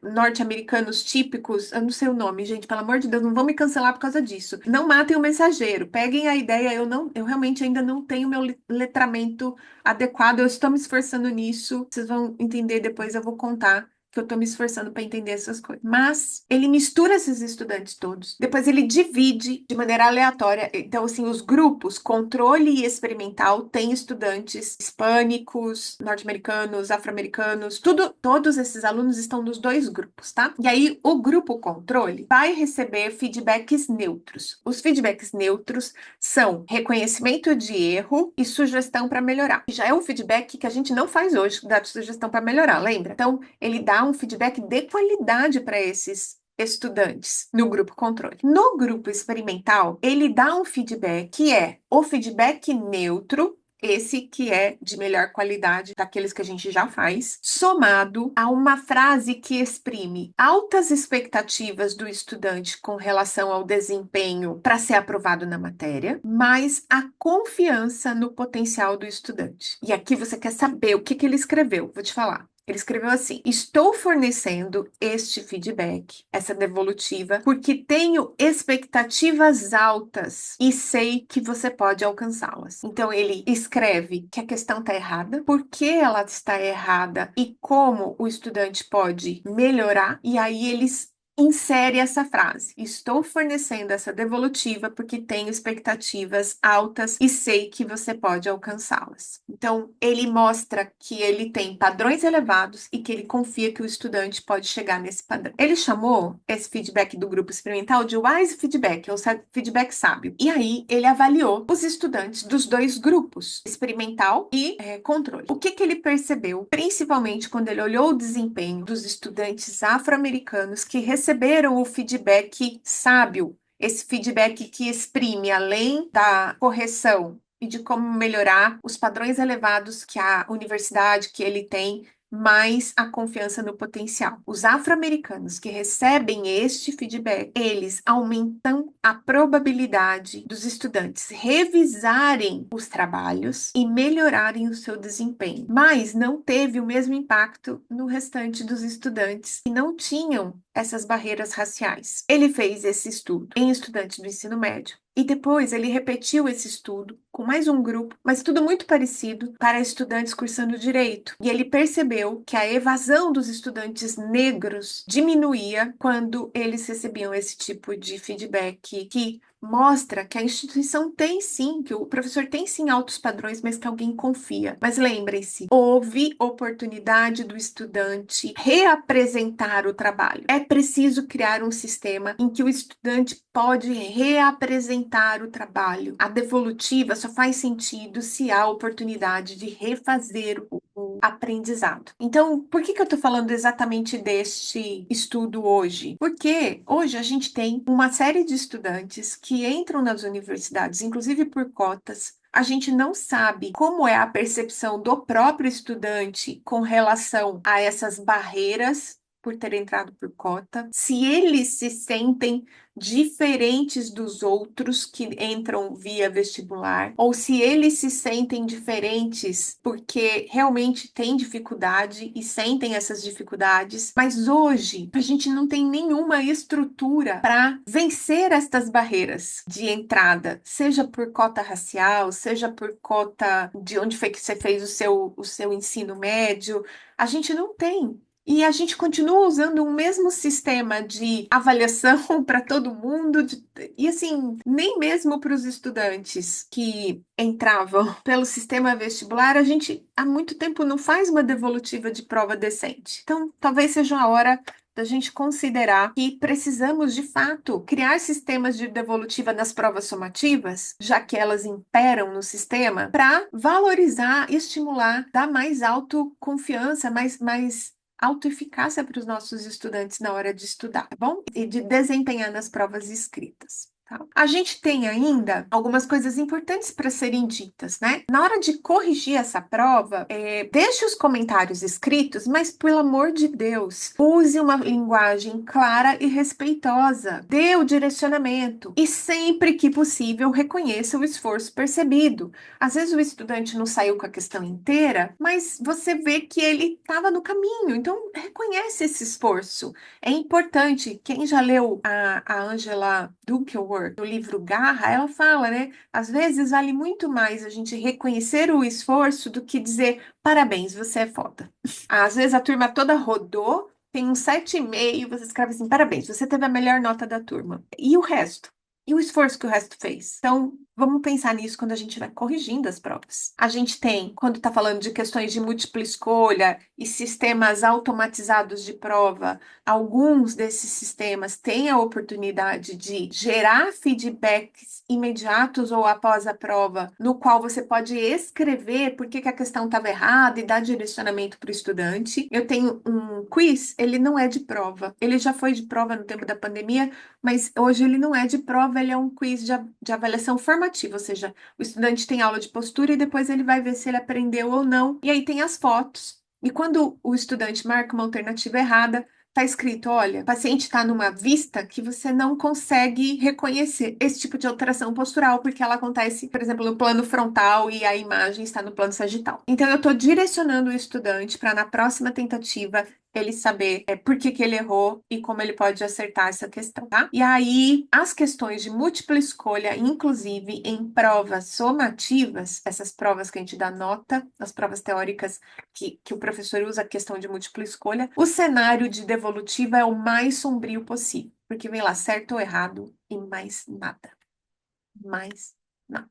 norte-americanos típicos, eu não sei o nome, gente, pelo amor de Deus, não vão me cancelar por causa disso. Não matem o mensageiro, peguem a ideia, eu realmente ainda não tenho meu letramento adequado, eu estou me esforçando nisso, vocês vão entender depois, eu vou contar que eu estou me esforçando para entender essas coisas. Mas ele mistura esses estudantes todos. Depois ele divide de maneira aleatória. Então, assim, os grupos, controle e experimental, tem estudantes hispânicos, norte-americanos, afro-americanos, todos esses alunos estão nos dois grupos, tá? E aí, o grupo controle vai receber feedbacks neutros. Os feedbacks neutros são reconhecimento de erro e sugestão para melhorar. Já é um feedback que a gente não faz hoje, dá sugestão para melhorar, lembra? Então, ele dá um feedback de qualidade para esses estudantes no grupo controle. No grupo experimental, ele dá um feedback que é o feedback neutro, esse que é de melhor qualidade daqueles que a gente já faz, somado a uma frase que exprime altas expectativas do estudante com relação ao desempenho para ser aprovado na matéria, mas a confiança no potencial do estudante. E aqui você quer saber o que ele escreveu, vou te falar. Ele escreveu assim: estou fornecendo este feedback, essa devolutiva, porque tenho expectativas altas e sei que você pode alcançá-las. Então, ele escreve que a questão está errada, por que ela está errada e como o estudante pode melhorar, e aí eles insere essa frase: estou fornecendo essa devolutiva porque tenho expectativas altas e sei que você pode alcançá-las. Então, ele mostra que ele tem padrões elevados e que ele confia que o estudante pode chegar nesse padrão. Ele chamou esse feedback do grupo experimental de wise feedback, ou feedback sábio. E aí, ele avaliou os estudantes dos dois grupos, experimental e controle. O que ele percebeu, principalmente quando ele olhou o desempenho dos estudantes afro-americanos que receberam o feedback sábio, esse feedback que exprime, além da correção e de como melhorar os padrões elevados que a universidade que ele tem, mais a confiança no potencial. Os afro-americanos que recebem este feedback, eles aumentam a probabilidade dos estudantes revisarem os trabalhos e melhorarem o seu desempenho, mas não teve o mesmo impacto no restante dos estudantes que não tinham essas barreiras raciais. Ele fez esse estudo em estudantes do ensino médio. E depois ele repetiu esse estudo com mais um grupo, mas tudo muito parecido para estudantes cursando direito. E ele percebeu que a evasão dos estudantes negros diminuía quando eles recebiam esse tipo de feedback que mostra que a instituição tem sim, que o professor tem sim altos padrões, mas que alguém confia. Mas lembrem-se, houve oportunidade do estudante reapresentar o trabalho. É preciso criar um sistema em que o estudante pode reapresentar o trabalho. A devolutiva só faz sentido se há oportunidade de refazer o aprendizado. Então, por que eu estou falando exatamente deste estudo hoje? Porque hoje a gente tem uma série de estudantes que entram nas universidades, inclusive por cotas. A gente não sabe como é a percepção do próprio estudante com relação a essas barreiras por ter entrado por cota, se eles se sentem diferentes dos outros que entram via vestibular, ou se eles se sentem diferentes porque realmente têm dificuldade e sentem essas dificuldades. Mas hoje a gente não tem nenhuma estrutura para vencer estas barreiras de entrada, seja por cota racial, seja por cota de onde foi que você fez o seu ensino médio. A gente não tem. E a gente continua usando o mesmo sistema de avaliação para todo mundo, e assim, nem mesmo para os estudantes que entravam pelo sistema vestibular, a gente há muito tempo não faz uma devolutiva de prova decente. Então, talvez seja a hora da gente considerar que precisamos, de fato, criar sistemas de devolutiva nas provas somativas, já que elas imperam no sistema, para valorizar, estimular, dar mais autoconfiança, mais autoeficácia para os nossos estudantes na hora de estudar, tá bom? E de desempenhar nas provas escritas. Tá? A gente tem ainda algumas coisas importantes para serem ditas, né? Na hora de corrigir essa prova, deixe os comentários escritos, mas pelo amor de Deus, use uma linguagem clara e respeitosa, dê o direcionamento e sempre que possível reconheça o esforço percebido. Às vezes o estudante não saiu com a questão inteira, mas você vê que ele estava no caminho, então reconhece esse esforço. É importante. Quem já leu a Angela Duckworth no livro Garra, ela fala, né? Às vezes vale muito mais a gente reconhecer o esforço do que dizer parabéns, você é foda. Às vezes a turma toda rodou, tem um 7,5, você escreve assim, parabéns, você teve a melhor nota da turma. E o resto? E o esforço que o resto fez? Então, vamos pensar nisso quando a gente vai corrigindo as provas. A gente tem, quando está falando de questões de múltipla escolha e sistemas automatizados de prova, alguns desses sistemas têm a oportunidade de gerar feedbacks imediatos ou após a prova, no qual você pode escrever por que que a questão estava errada e dar direcionamento para o estudante. Eu tenho um quiz, ele não é de prova. Ele já foi de prova no tempo da pandemia, mas hoje ele não é de prova, ele é um quiz de avaliação formativa, ou seja, o estudante tem aula de postura e depois ele vai ver se ele aprendeu ou não. E aí tem as fotos. E quando o estudante marca uma alternativa errada, está escrito: olha, o paciente está numa vista que você não consegue reconhecer esse tipo de alteração postural, porque ela acontece, por exemplo, no plano frontal e a imagem está no plano sagital. Então, eu estou direcionando o estudante para, na próxima tentativa, ele saber por que que ele errou e como ele pode acertar essa questão, tá? E aí, as questões de múltipla escolha, inclusive em provas somativas, essas provas que a gente dá nota, as provas teóricas que o professor usa a questão de múltipla escolha, o cenário de devolutiva é o mais sombrio possível, porque vem lá certo ou errado e mais nada. Mais nada.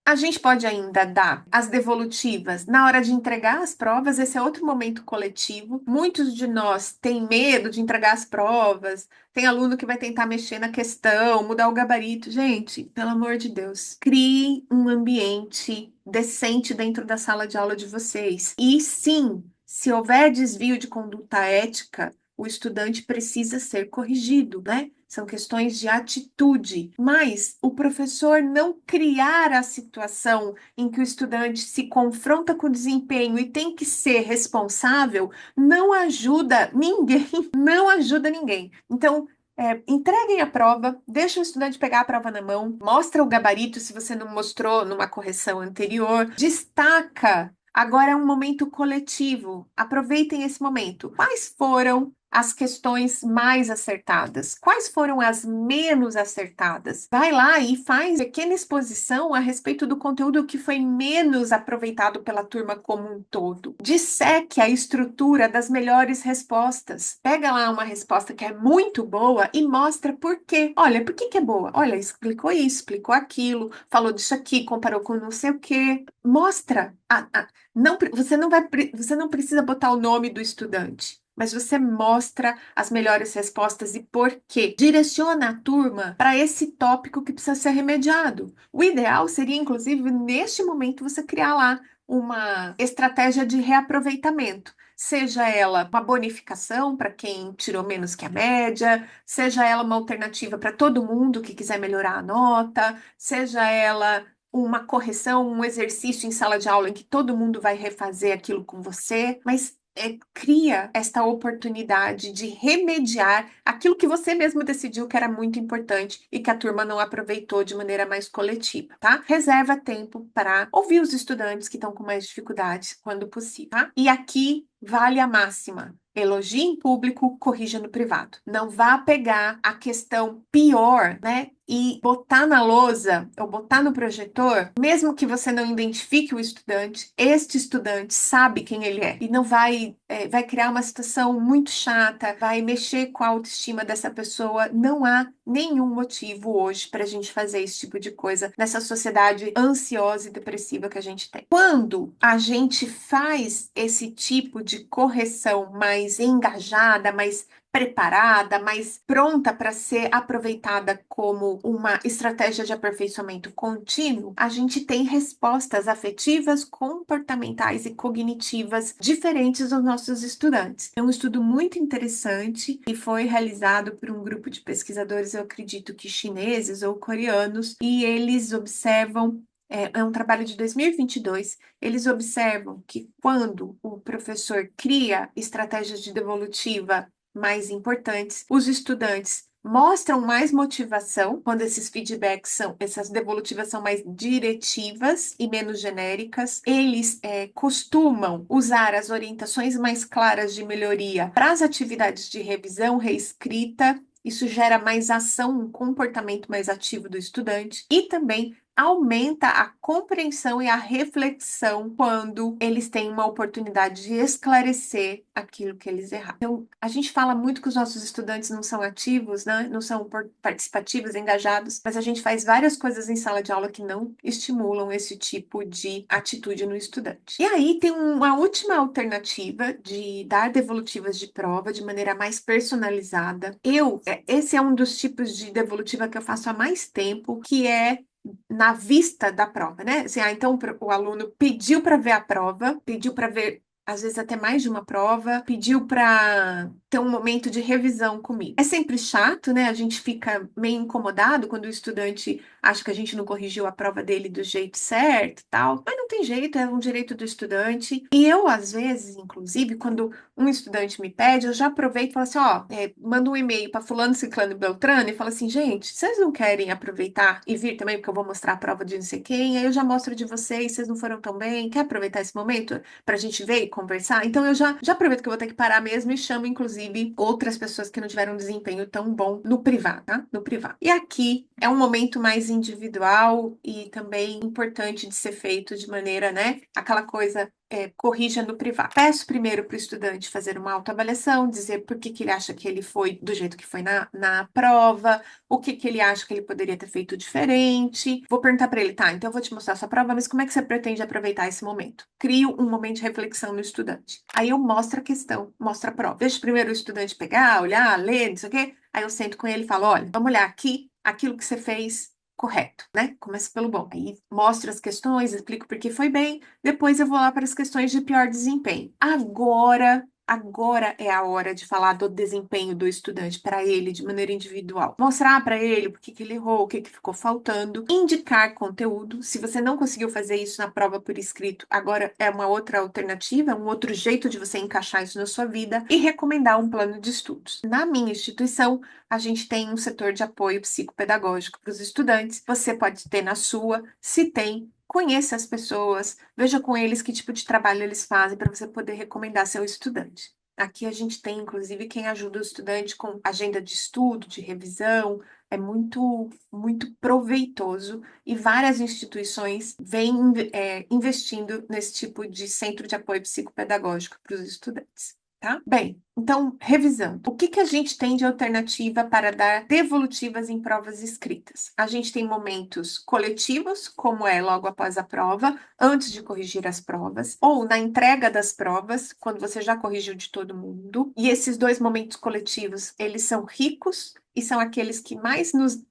A gente pode ainda dar as devolutivas na hora de entregar as provas, esse é outro momento coletivo. Muitos de nós têm medo de entregar as provas, tem aluno que vai tentar mexer na questão, mudar o gabarito. Gente, pelo amor de Deus, criem um ambiente decente dentro da sala de aula de vocês. E sim, se houver desvio de conduta ética, o estudante precisa ser corrigido, né? São questões de atitude, mas o professor não criar a situação em que o estudante se confronta com o desempenho e tem que ser responsável, não ajuda ninguém, não ajuda ninguém. Então, entreguem a prova, deixa o estudante pegar a prova na mão, mostra o gabarito se você não mostrou numa correção anterior, destaca. Agora é um momento coletivo. Aproveitem esse momento. Quais foram as questões mais acertadas? Quais foram as menos acertadas? Vai lá e faz pequena exposição a respeito do conteúdo que foi menos aproveitado pela turma como um todo. Disseque a estrutura das melhores respostas. Pega lá uma resposta que é muito boa e mostra por quê. Olha, por que que é boa? Olha, explicou isso, explicou aquilo, falou disso aqui, comparou com não sei o quê. Mostra. Não, você não precisa botar o nome do estudante, mas você mostra as melhores respostas e por quê. Direciona a turma para esse tópico que precisa ser remediado. O ideal seria, inclusive, neste momento, você criar lá uma estratégia de reaproveitamento. Seja ela uma bonificação para quem tirou menos que a média, seja ela uma alternativa para todo mundo que quiser melhorar a nota, seja ela uma correção, um exercício em sala de aula em que todo mundo vai refazer aquilo com você, mas cria esta oportunidade de remediar aquilo que você mesmo decidiu que era muito importante e que a turma não aproveitou de maneira mais coletiva, tá? Reserva tempo para ouvir os estudantes que estão com mais dificuldades quando possível, tá? E aqui vale a máxima. Elogie em público, corrija no privado. Não vá pegar a questão pior, né? E botar na lousa ou botar no projetor, mesmo que você não identifique o estudante, este estudante sabe quem ele é e não vai criar uma situação muito chata, vai mexer com a autoestima dessa pessoa. Não há nenhum motivo hoje para a gente fazer esse tipo de coisa nessa sociedade ansiosa e depressiva que a gente tem. Quando a gente faz esse tipo de correção mais engajada, mais preparada, mais pronta para ser aproveitada como uma estratégia de aperfeiçoamento contínuo, a gente tem respostas afetivas, comportamentais e cognitivas diferentes dos nossos estudantes. É um estudo muito interessante e foi realizado por um grupo de pesquisadores, eu acredito que chineses ou coreanos, e eles observam é um trabalho de 2022. Eles observam que quando o professor cria estratégias de devolutiva mais importantes, os estudantes mostram mais motivação quando esses feedbacks essas devolutivas são mais diretivas e menos genéricas. Eles costumam usar as orientações mais claras de melhoria para as atividades de revisão, reescrita. Isso gera mais ação, um comportamento mais ativo do estudante e também aumenta a compreensão e a reflexão quando eles têm uma oportunidade de esclarecer aquilo que eles erraram. Então, a gente fala muito que os nossos estudantes não são ativos, né? Não são participativos, engajados, mas a gente faz várias coisas em sala de aula que não estimulam esse tipo de atitude no estudante. E aí tem uma última alternativa de dar devolutivas de prova de maneira mais personalizada. Esse é um dos tipos de devolutiva que eu faço há mais tempo, que é na vista da prova, né? Assim, então o aluno pediu para ver a prova, pediu para ver às vezes até mais de uma prova, pediu para ter um momento de revisão comigo. É sempre chato, né? A gente fica meio incomodado quando o estudante acha que a gente não corrigiu a prova dele do jeito certo e tal, mas não tem jeito, é um direito do estudante. E eu, às vezes, inclusive, quando um estudante me pede, eu já aproveito e falo assim, ó, manda um e-mail para fulano, ciclano e beltrano e falo assim, gente, vocês não querem aproveitar e vir também, porque eu vou mostrar a prova de não sei quem, aí eu já mostro de vocês não foram tão bem, quer aproveitar esse momento pra gente ver e conversar? Então eu já aproveito que eu vou ter que parar mesmo e chamo, inclusive, outras pessoas que não tiveram um desempenho tão bom no privado, tá? No privado. E aqui é um momento mais individual e também importante de ser feito de maneira, né? Aquela coisa corrija no privado. Peço primeiro para o estudante fazer uma autoavaliação, dizer por que ele acha que ele foi do jeito que foi na prova, o que ele acha que ele poderia ter feito diferente. Vou perguntar para ele, tá, então eu vou te mostrar a sua prova, mas como é que você pretende aproveitar esse momento? Crio um momento de reflexão no estudante. Aí eu mostro a questão, mostro a prova. Deixo primeiro o estudante pegar, olhar, ler, não sei o quê. Aí eu sento com ele e falo, olha, vamos olhar aqui, aquilo que você fez correto, né? Começa pelo bom. Aí mostro as questões, explico por que foi bem, depois eu vou lá para as questões de pior desempenho. Agora é a hora de falar do desempenho do estudante para ele de maneira individual. Mostrar para ele por que ele errou, o que ficou faltando, indicar conteúdo. Se você não conseguiu fazer isso na prova por escrito, agora é uma outra alternativa, um outro jeito de você encaixar isso na sua vida e recomendar um plano de estudos. Na minha instituição, a gente tem um setor de apoio psicopedagógico para os estudantes. Você pode ter na sua, se tem. Conheça as pessoas, veja com eles que tipo de trabalho eles fazem para você poder recomendar seu estudante. Aqui a gente tem, inclusive, quem ajuda o estudante com agenda de estudo, de revisão. É muito proveitoso e várias instituições vêm investindo nesse tipo de centro de apoio psicopedagógico para os estudantes. Tá? Bem, então, revisando. O que que a gente tem de alternativa para dar devolutivas em provas escritas? A gente tem momentos coletivos, como é logo após a prova, antes de corrigir as provas, ou na entrega das provas, quando você já corrigiu de todo mundo. E esses dois momentos coletivos, eles são ricos e são aqueles que mais nos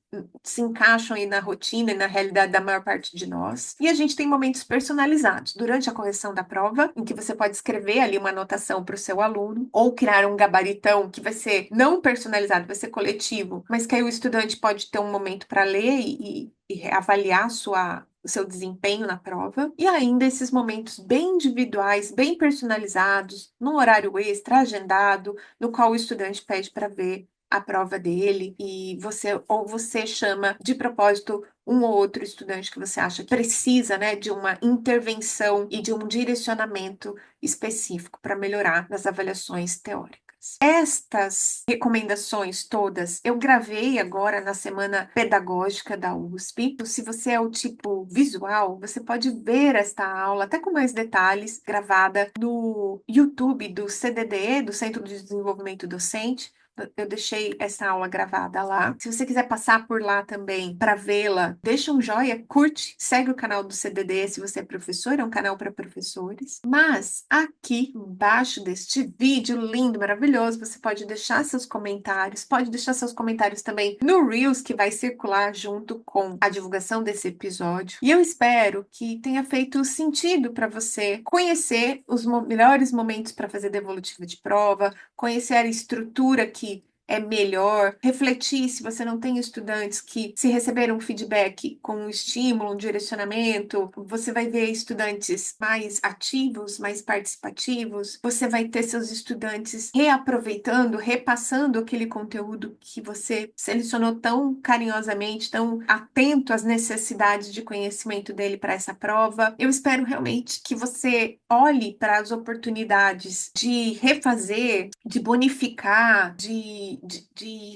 se encaixam aí na rotina e na realidade da maior parte de nós. E a gente tem momentos personalizados durante a correção da prova, em que você pode escrever ali uma anotação para o seu aluno, ou criar um gabaritão que vai ser não personalizado, vai ser coletivo, mas que aí o estudante pode ter um momento para ler e avaliar o seu desempenho na prova, e ainda esses momentos bem individuais, bem personalizados, num horário extra, agendado, no qual o estudante pede para ver a prova dele e você chama de propósito um ou outro estudante que você acha que precisa, né, de uma intervenção e de um direcionamento específico para melhorar nas avaliações teóricas. Estas recomendações todas eu gravei agora na semana pedagógica da USP. Se você é o tipo visual, você pode ver esta aula até com mais detalhes, gravada no YouTube do CDDE, do Centro de Desenvolvimento Docente. Eu deixei essa aula gravada lá. Se você quiser passar por lá também para vê-la, deixa um joinha, curte, segue o canal do CDD se você é professor, é um canal para professores. Mas aqui embaixo deste vídeo lindo, maravilhoso, você pode deixar seus comentários, pode deixar seus comentários também no Reels que vai circular junto com a divulgação desse episódio. E eu espero que tenha feito sentido para você conhecer os melhores momentos para fazer devolutiva de prova, conhecer a estrutura que é melhor, refletir se você não tem estudantes que, se receberam um feedback com um estímulo, um direcionamento, você vai ver estudantes mais ativos, mais participativos, você vai ter seus estudantes reaproveitando, repassando aquele conteúdo que você selecionou tão carinhosamente, tão atento às necessidades de conhecimento dele para essa prova. Eu espero realmente que você olhe para as oportunidades de refazer, de bonificar, de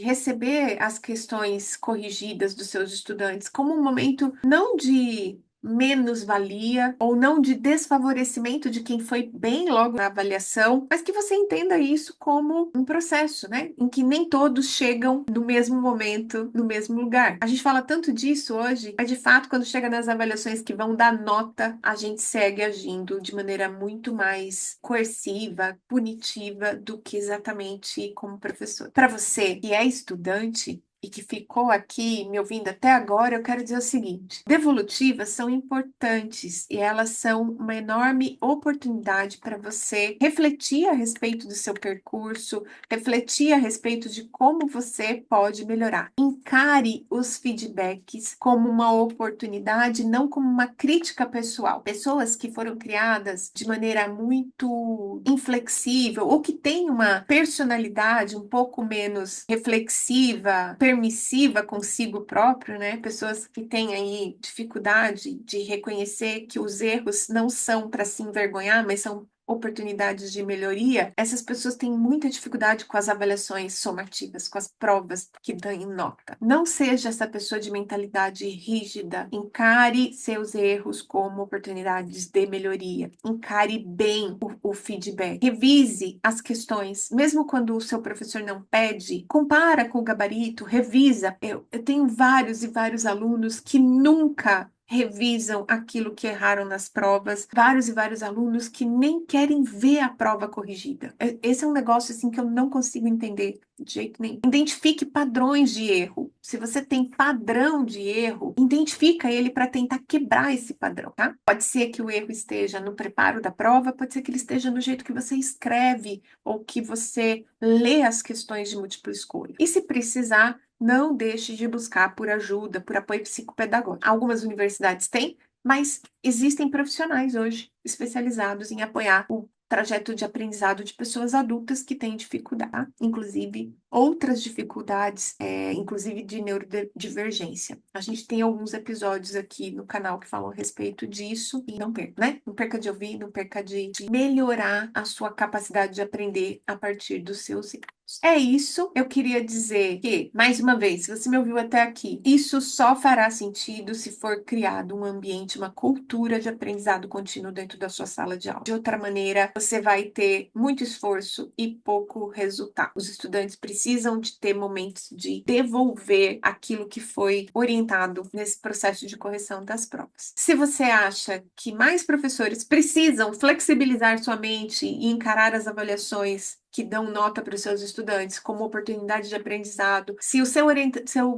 receber as questões corrigidas dos seus estudantes como um momento não de menos-valia ou não de desfavorecimento de quem foi bem logo na avaliação, mas que você entenda isso como um processo, né? Em que nem todos chegam no mesmo momento, no mesmo lugar. A gente fala tanto disso hoje, mas de fato, quando chega nas avaliações que vão dar nota, a gente segue agindo de maneira muito mais coerciva, punitiva do que exatamente como professor. Para você que é estudante, e que ficou aqui me ouvindo até agora, eu quero dizer o seguinte: devolutivas são importantes e elas são uma enorme oportunidade para você refletir a respeito do seu percurso, refletir a respeito de como você pode melhorar. Encare os feedbacks como uma oportunidade, não como uma crítica pessoal. Pessoas que foram criadas de maneira muito inflexível ou que têm uma personalidade um pouco menos reflexiva, permissiva consigo próprio, né? Pessoas que têm aí dificuldade de reconhecer que os erros não são para se envergonhar, mas são oportunidades de melhoria. Essas pessoas têm muita dificuldade com as avaliações somativas, com as provas que dão em nota. Não seja essa pessoa de mentalidade rígida. Encare seus erros como oportunidades de melhoria. Encare bem o feedback. Revise as questões, mesmo quando o seu professor não pede. Compara com o gabarito, revisa. Eu tenho vários e vários alunos que nunca revisam aquilo que erraram nas provas, vários e vários alunos que nem querem ver a prova corrigida. Esse é um negócio assim que eu não consigo entender de jeito nenhum. Identifique padrões de erro. Se você tem padrão de erro, identifica ele para tentar quebrar esse padrão, tá? Pode ser que o erro esteja no preparo da prova, pode ser que ele esteja no jeito que você escreve ou que você lê as questões de múltipla escolha. E se precisar, não deixe de buscar por ajuda, por apoio psicopedagógico. Algumas universidades têm, mas existem profissionais hoje especializados em apoiar trajeto de aprendizado de pessoas adultas que têm dificuldade, tá? Inclusive outras dificuldades, inclusive de neurodivergência. A gente tem alguns episódios aqui no canal que falam a respeito disso e não perca, né? Não perca de ouvir, não perca de melhorar a sua capacidade de aprender a partir dos seus erros. É isso. Eu queria dizer que, mais uma vez, se você me ouviu até aqui, isso só fará sentido se for criado um ambiente, uma cultura de aprendizado contínuo dentro da sua sala de aula. De outra maneira, você vai ter muito esforço e pouco resultado. Os estudantes precisam de ter momentos de devolver aquilo que foi orientado nesse processo de correção das provas. Se você acha que mais professores precisam flexibilizar sua mente e encarar as avaliações que dão nota para os seus estudantes como oportunidade de aprendizado. Se o seu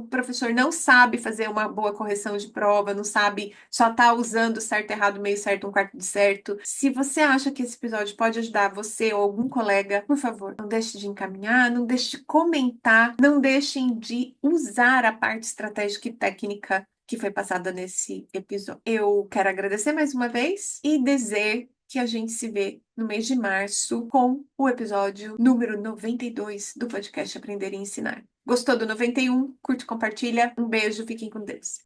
professor não sabe fazer uma boa correção de prova, não sabe, só está usando certo, errado, meio certo, um quarto de certo. Se você acha que esse episódio pode ajudar você ou algum colega, por favor, não deixe de encaminhar, não deixe de comentar, não deixem de usar a parte estratégica e técnica que foi passada nesse episódio. Eu quero agradecer mais uma vez e dizer que a gente se vê no mês de março com o episódio número 92 do podcast Aprender e Ensinar. Gostou do 91? Curte, compartilha. Um beijo, fiquem com Deus.